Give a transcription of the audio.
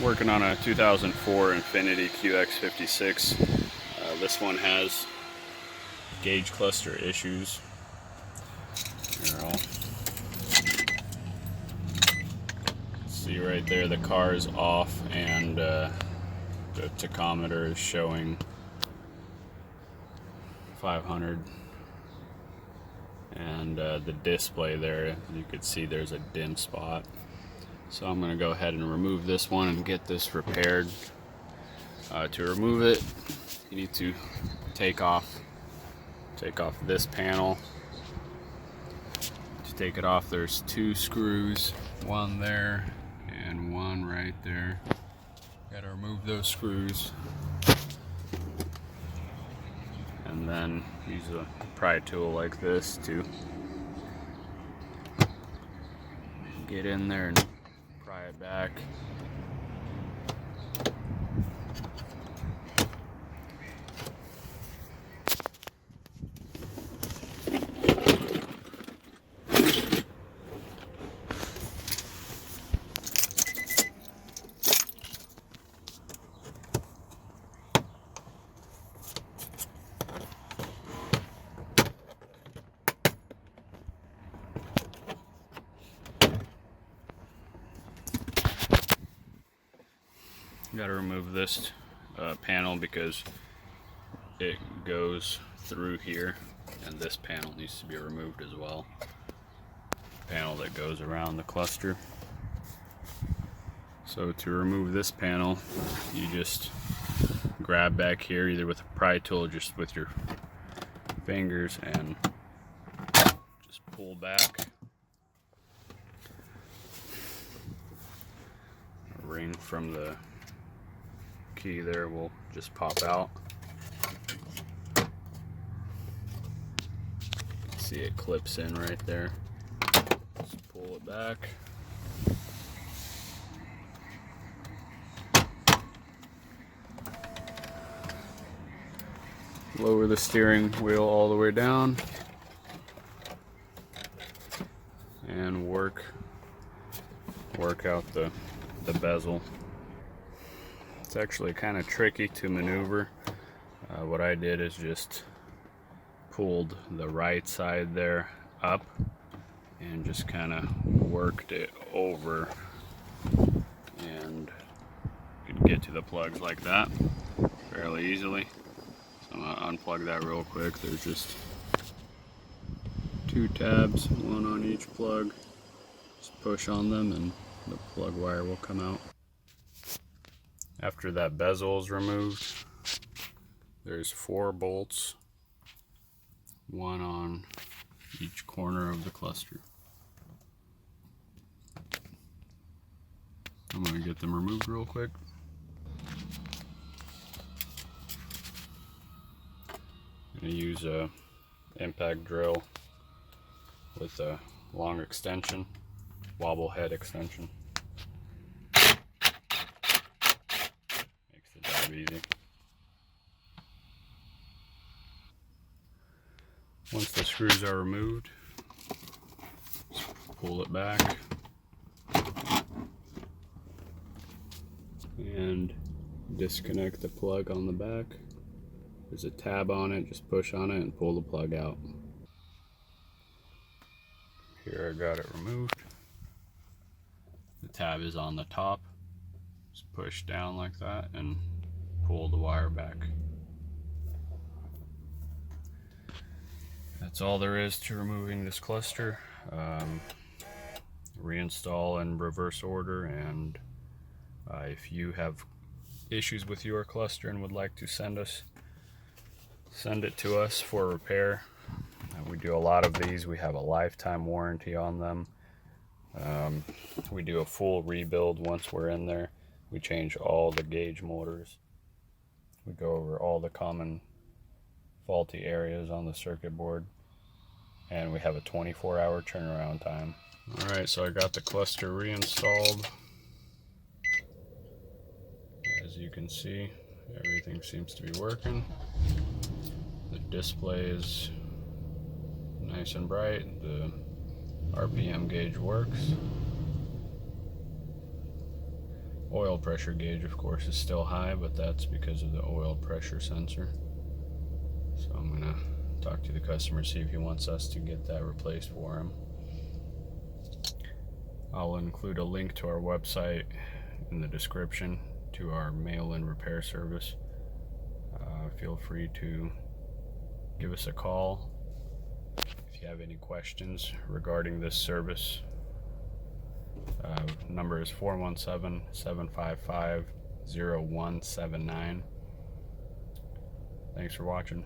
Working on a 2004 Infiniti QX56. This one has gauge cluster issues. See right there, the car is off, and the tachometer is showing 500. And the display there, you could see there's a dim spot. So I'm going to go ahead and remove this one and get this repaired. To remove it, you need to take off this panel. To take it off, there's two screws, one there and one right there. Got to remove those screws, and then use a pry tool like this to get in there and pry it back. Got to remove this panel because it goes through here, and this panel needs to be removed as well. Panel that goes around the cluster. So to remove this panel, you just grab back here either with a pry tool or just with your fingers and just pull back. A ring from the key there will just pop out. See, it clips in right there. Just pull it back. Lower the steering wheel all the way down and work out the bezel. It's actually kind of tricky to maneuver. What I did is just pulled the right side there up and just kind of worked it over, and you can get to the plugs like that fairly easily. So I'm going to unplug that real quick. There's just two tabs, one on each plug. Just push on them and the plug wire will come out. After that bezel is removed, there's 4 bolts, one on each corner of the cluster. I'm going to get them removed real quick. I'm going to use a impact drill with a long extension, wobble head extension. Makes the job easy. Once the screws are removed, just pull it back and disconnect the plug on the back. There's a tab on it, just push on it and pull the plug out. Here I got it removed. The tab is on the top. Just push down like that and pull the wire back. That's all there is to removing this cluster. Reinstall in reverse order, and if you have issues with your cluster and would like to send it to us for repair. We do a lot of these. We have a lifetime warranty on them. We do a full rebuild once we're in there. We change all the gauge motors. We go over all the common faulty areas on the circuit board, and we have a 24-hour turnaround time. Alright, so I got the cluster reinstalled. As you can see, everything seems to be working. The display is nice and bright. The RPM gauge works. Oil pressure gauge, of course, is still high, but that's because of the oil pressure sensor. So I'm gonna talk to the customer, see if he wants us to get that replaced for him. I'll include a link to our website in the description to our mail-in repair service. Feel free to give us a call if you have any questions regarding this service. Number is 417-755-0179. Thanks for watching.